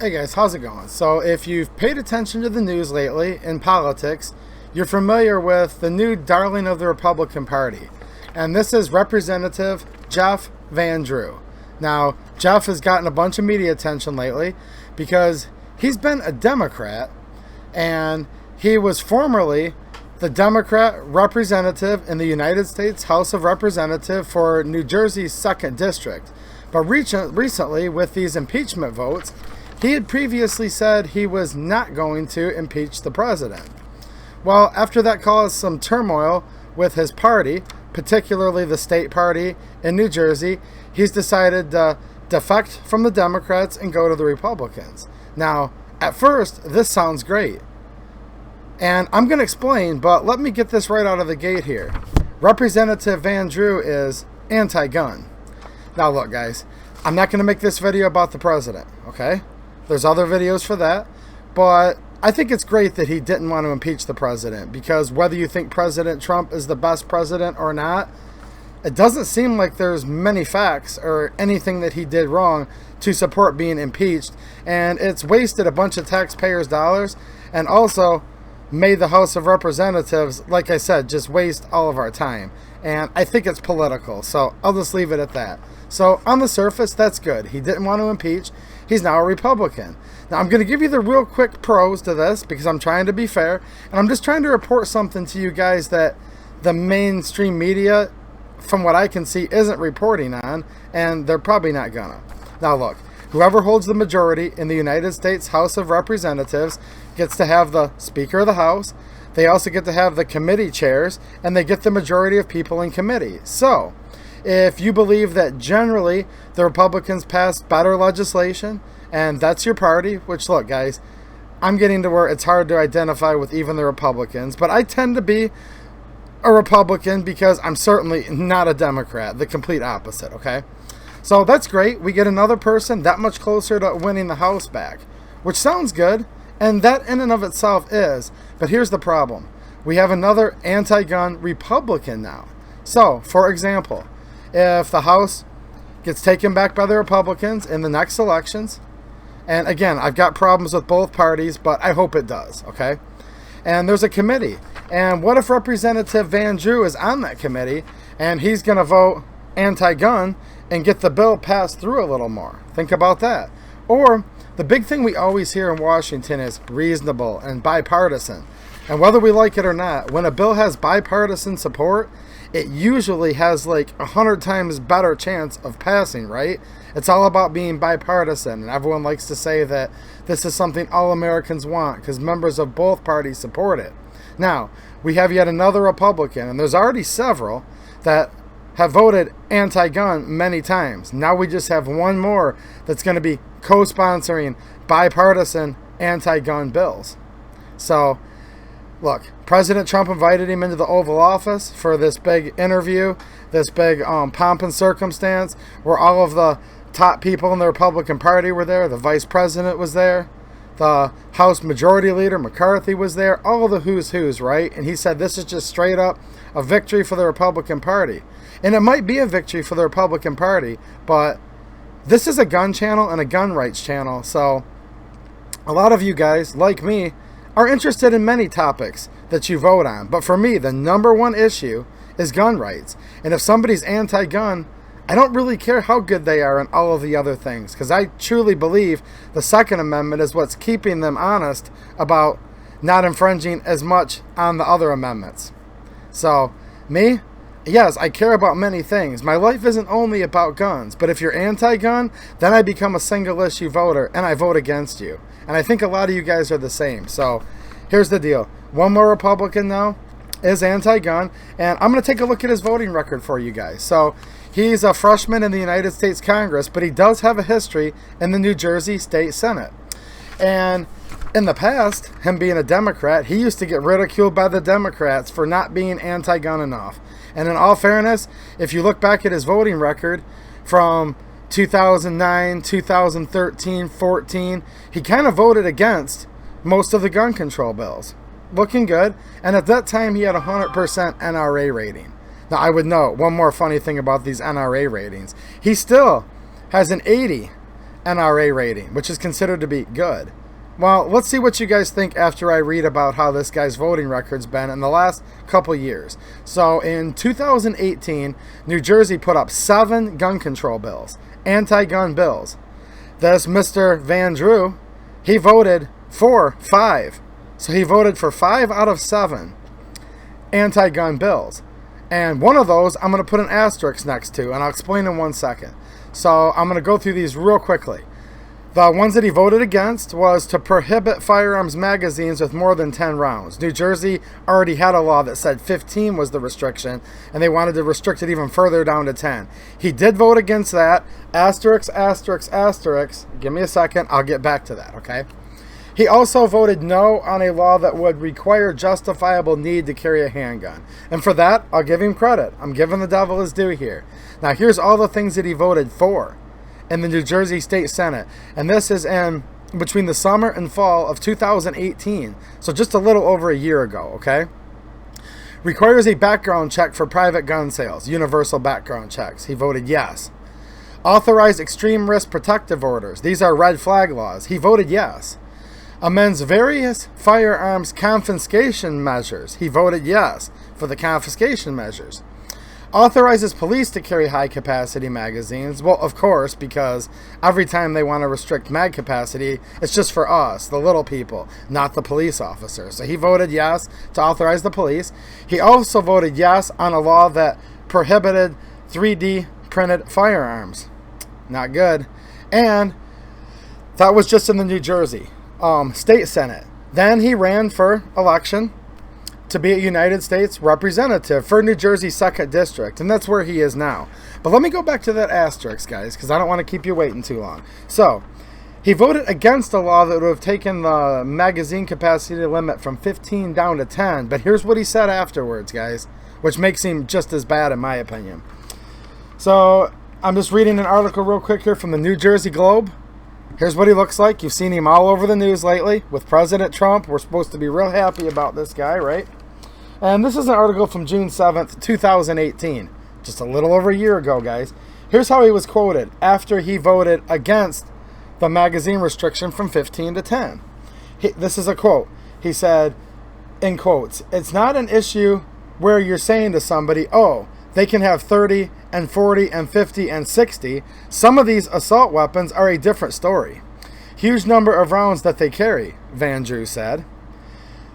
Hey guys, how's it going? So if you've paid attention to the news lately in politics, you're familiar with the new darling of the Republican Party. And this is Representative Jeff Van Drew. Now, Jeff has gotten a bunch of media attention lately because he's been a Democrat and he was formerly the Democrat representative in the United States House of Representatives for New Jersey's 2nd District. But recently, with these impeachment votes, he had previously said he was not going to impeach the president. Well, after that caused some turmoil with his party, particularly the state party in New Jersey, he's decided to defect from the Democrats and go to the Republicans. Now, at first, this sounds great. And I'm going to explain, but let me get this right out of the gate here. Representative Van Drew is anti-gun. Now look, guys, I'm not going to make this video about the president, okay? There's other videos for that, but I think it's great that he didn't want to impeach the president, because whether you think President Trump is the best president or not, it doesn't seem like there's many facts or anything that he did wrong to support being impeached, and it's wasted a bunch of taxpayers' dollars and also made the House of Representatives, like I said, just waste all of our time. And I think it's political, so I'll just leave it at that. So on the surface, that's good. He didn't want to impeach. He's now a Republican. Now I'm going to give you the real quick pros to this because I'm trying to be fair, and I'm just trying to report something to you guys that the mainstream media, from what I can see, isn't reporting on, and they're probably not gonna. Now look, whoever holds the majority in the United States House of Representatives gets to have the Speaker of the House. They also get to have the committee chairs, and they get the majority of people in committee. So, if you believe that generally the Republicans pass better legislation, and that's your party, which look, guys, I'm getting to where it's hard to identify with even the Republicans, but I tend to be a Republican because I'm certainly not a Democrat, the complete opposite, okay? So that's great. We get another person that much closer to winning the House back, which sounds good, and that in and of itself is. But here's the problem. We have another anti-gun Republican now. So, for example, if the House gets taken back by the Republicans in the next elections, and again, I've got problems with both parties, but I hope it does, okay? And there's a committee. And what if Representative Van Drew is on that committee, and he's going to vote anti-gun and get the bill passed through a little more? Think about that. Or the big thing we always hear in Washington is reasonable and bipartisan. And whether we like it or not, when a bill has bipartisan support, it usually has like 100 times better chance of passing, right? It's all about being bipartisan, and everyone likes to say that this is something all Americans want because members of both parties support it. Now, we have yet another Republican, and there's already several that have voted anti-gun many times. Now we just have one more that's going to be co-sponsoring bipartisan anti-gun bills. So, look, President Trump invited him into the Oval Office for this big interview, this big pomp and circumstance, where all of the top people in the Republican Party were there. The Vice President was there. The House Majority Leader, McCarthy, was there. All of the who's who's, right? And he said this is just straight up a victory for the Republican Party. And it might be a victory for the Republican Party, but this is a gun channel and a gun rights channel, so a lot of you guys, like me, are interested in many topics that you vote on. But for me, the number one issue is gun rights. And if somebody's anti-gun, I don't really care how good they are in all of the other things, because I truly believe the Second Amendment is what's keeping them honest about not infringing as much on the other amendments. So, me, yes, I care about many things. My life isn't only about guns, but if you're anti-gun, then I become a single-issue voter, and I vote against you. And I think a lot of you guys are the same. So, here's the deal. One more Republican now is anti-gun, and I'm going to take a look at his voting record for you guys. So, he's a freshman in the United States Congress, but he does have a history in the New Jersey State Senate. And in the past, him being a Democrat, he used to get ridiculed by the Democrats for not being anti-gun enough. And in all fairness, if you look back at his voting record from 2009, 2013, 14, he kind of voted against most of the gun control bills. Looking good. And at that time, he had a 100% NRA rating. Now, I would note one more funny thing about these NRA ratings. He still has an 80 NRA rating, which is considered to be good. Well, let's see what you guys think after I read about how this guy's voting record's been in the last couple years. So in 2018, New Jersey put up 7 gun control bills, anti-gun bills. This Mr. Van Drew, he voted for 5. So he voted for 5 out of 7 anti-gun bills. And one of those I'm going to put an asterisk next to, and I'll explain in 1 second. So I'm going to go through these real quickly. The ones that he voted against was to prohibit firearms magazines with more than 10 rounds. New Jersey already had a law that said 15 was the restriction, and they wanted to restrict it even further down to 10. He did vote against that. Asterisk, asterisk, asterisk. Give me a second. I'll get back to that, okay? He also voted no on a law that would require justifiable need to carry a handgun. And for that, I'll give him credit. I'm giving the devil his due here. Now, here's all the things that he voted for in the New Jersey State Senate. And this is in between the summer and fall of 2018. So just a little over a year ago, okay? Requires a background check for private gun sales. Universal background checks. He voted yes. Authorize extreme risk protective orders. These are red flag laws. He voted yes. Amends various firearms confiscation measures. He voted yes for the confiscation measures. Authorizes police to carry high-capacity magazines. Well, of course, because every time they want to restrict mag capacity, it's just for us, the little people, not the police officers. So he voted yes to authorize the police. He also voted yes on a law that prohibited 3D printed firearms. Not good. And that was just in the New Jersey State Senate. Then he ran for election to be a United States representative for New Jersey's 2nd District, and that's where he is now. But let me go back to that asterisk, guys, because I don't want to keep you waiting too long. So, he voted against a law that would have taken the magazine capacity limit from 15 down to 10, but here's what he said afterwards, guys, which makes him just as bad in my opinion. So, I'm just reading an article real quick here from the New Jersey Globe. Here's what he looks like. You've seen him all over the news lately with President Trump. We're supposed to be real happy about this guy, right? And this is an article from June 7th, 2018. Just a little over a year ago, guys. Here's how he was quoted after he voted against the magazine restriction from 15 to 10. This is a quote. He said, in quotes, "It's not an issue where you're saying to somebody, oh, they can have 30 and 40 and 50 and 60. Some of these assault weapons are a different story. Huge number of rounds that they carry," Van Drew said.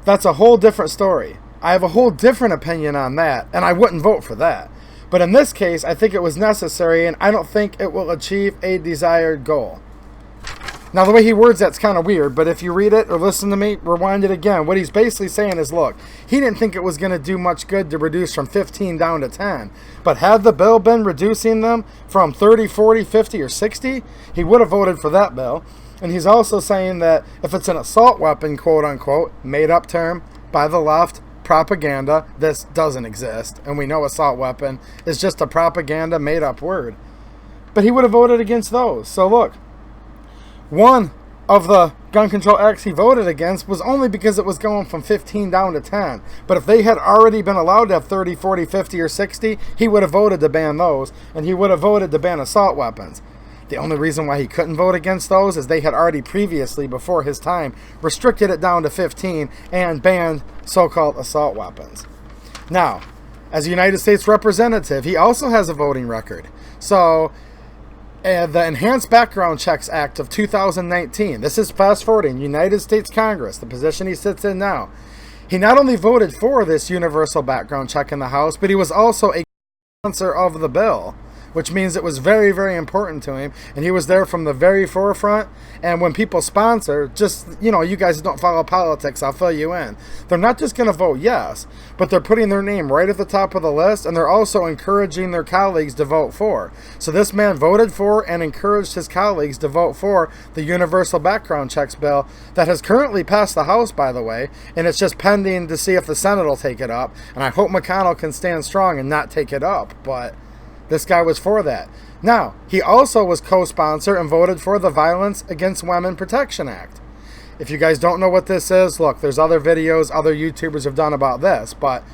"That's a whole different story. I have a whole different opinion on that, and I wouldn't vote for that. But in this case, I think it was necessary, and I don't think it will achieve a desired goal." Now, the way he words that's kind of weird, but if you read it or listen to me, rewind it again. What he's basically saying is, look, he didn't think it was going to do much good to reduce from 15 down to 10. But had the bill been reducing them from 30, 40, 50, or 60, he would have voted for that bill. And he's also saying that if it's an assault weapon, quote unquote, made up term by the left, propaganda, this doesn't exist. And we know assault weapon is just a propaganda made up word. But he would have voted against those. So look, one of the gun control acts he voted against was only because it was going from 15 down to 10. But if they had already been allowed to have 30, 40, 50, or 60, he would have voted to ban those. And he would have voted to ban assault weapons. The only reason why he couldn't vote against those is they had already previously, before his time, restricted it down to 15 and banned so-called assault weapons. Now, as a United States representative, he also has a voting record. So, the Enhanced Background Checks Act of 2019, this is fast-forwarding, United States Congress, the position he sits in now. He not only voted for this universal background check in the House, but he was also a sponsor of the bill, which means it was very, very important to him. And he was there from the very forefront. And when people sponsor, just, you know, you guys don't follow politics, I'll fill you in. They're not just going to vote yes, but they're putting their name right at the top of the list. And they're also encouraging their colleagues to vote for. So this man voted for and encouraged his colleagues to vote for the Universal Background Checks bill that has currently passed the House, by the way. And it's just pending to see if the Senate will take it up. And I hope McConnell can stand strong and not take it up. But this guy was for that. Now, he also was co-sponsor and voted for the Violence Against Women Protection Act. If you guys don't know what this is, look, there's other videos other YouTubers have done about this, but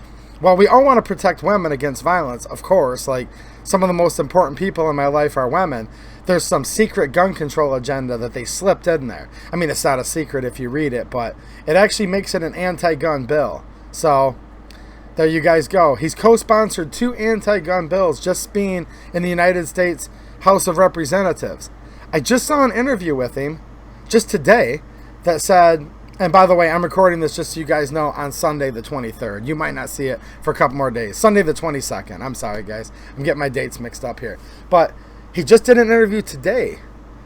Well, we all want to protect women against violence, of course. Like, some of the most important people in my life are women. There's some secret gun control agenda that they slipped in there. I mean, it's not a secret if you read it, but it actually makes it an anti-gun bill. So, there you guys go. He's co-sponsored 2 anti-gun bills just being in the United States House of Representatives. I just saw an interview with him just today that said, and by the way, I'm recording this just so you guys know on Sunday the 23rd. You might not see it for a couple more days. Sunday the 22nd. I'm sorry, guys. I'm getting my dates mixed up here. But he just did an interview today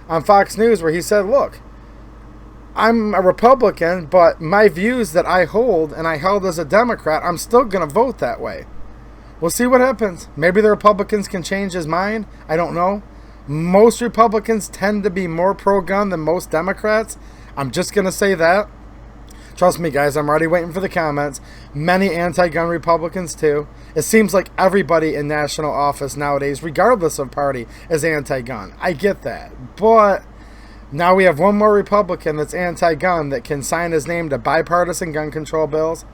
on Fox News where he said, look, I'm a Republican, but my views that I hold and I held as a Democrat, I'm still going to vote that way. We'll see what happens. Maybe the Republicans can change his mind. I don't know. Most Republicans tend to be more pro-gun than most Democrats. I'm just going to say that. Trust me, guys, I'm already waiting for the comments. Many anti-gun Republicans, too. It seems like everybody in national office nowadays, regardless of party, is anti-gun. I get that. But now we have one more Republican that's anti-gun that can sign his name to bipartisan gun control bills.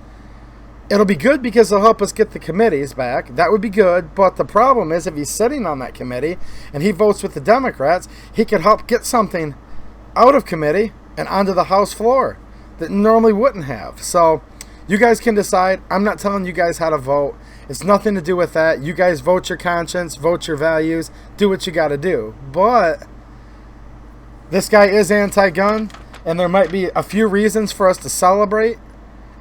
It'll be good because it'll help us get the committees back. That would be good. But the problem is if he's sitting on that committee and he votes with the Democrats, he could help get something out of committee and onto the House floor that normally wouldn't have. So you guys can decide. I'm not telling you guys how to vote. It's nothing to do with that. You guys vote your conscience, vote your values, do what you got to do. But this guy is anti-gun, and there might be a few reasons for us to celebrate.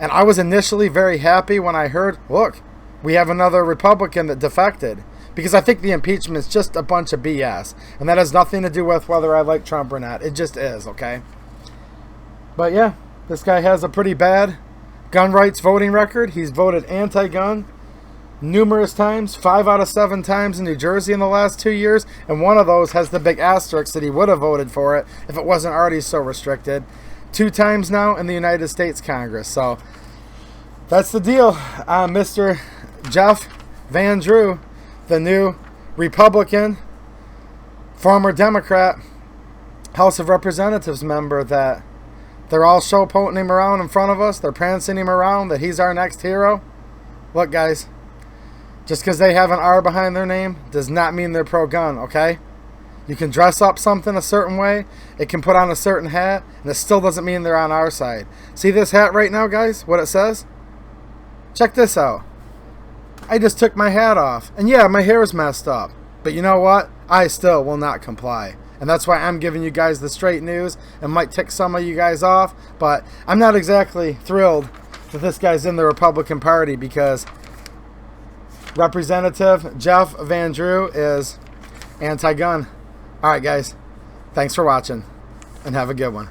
And I was initially very happy when I heard, look, we have another Republican that defected. Because I think the impeachment is just a bunch of BS. And that has nothing to do with whether I like Trump or not. It just is, okay? But yeah, this guy has a pretty bad gun rights voting record. He's voted anti-gun numerous times, 5 out of 7 times in New Jersey in the last 2 years. And one of those has the big asterisk that he would have voted for it if it wasn't already so restricted. 2 times now in the United States Congress. So that's the deal. Mr. Jeff Van Drew, the new Republican, former Democrat, House of Representatives member that they're all showboating him around in front of us. They're prancing him around that he's our next hero. Look, guys, just because they have an R behind their name does not mean they're pro-gun, okay? You can dress up something a certain way. It can put on a certain hat, and it still doesn't mean they're on our side. See this hat right now, guys? What it says? Check this out. I just took my hat off. And yeah, my hair is messed up. But you know what? I still will not comply. And that's why I'm giving you guys the straight news. It might tick some of you guys off, but I'm not exactly thrilled that this guy's in the Republican Party because Representative Jeff Van Drew is anti-gun. All right, guys. Thanks for watching, and have a good one.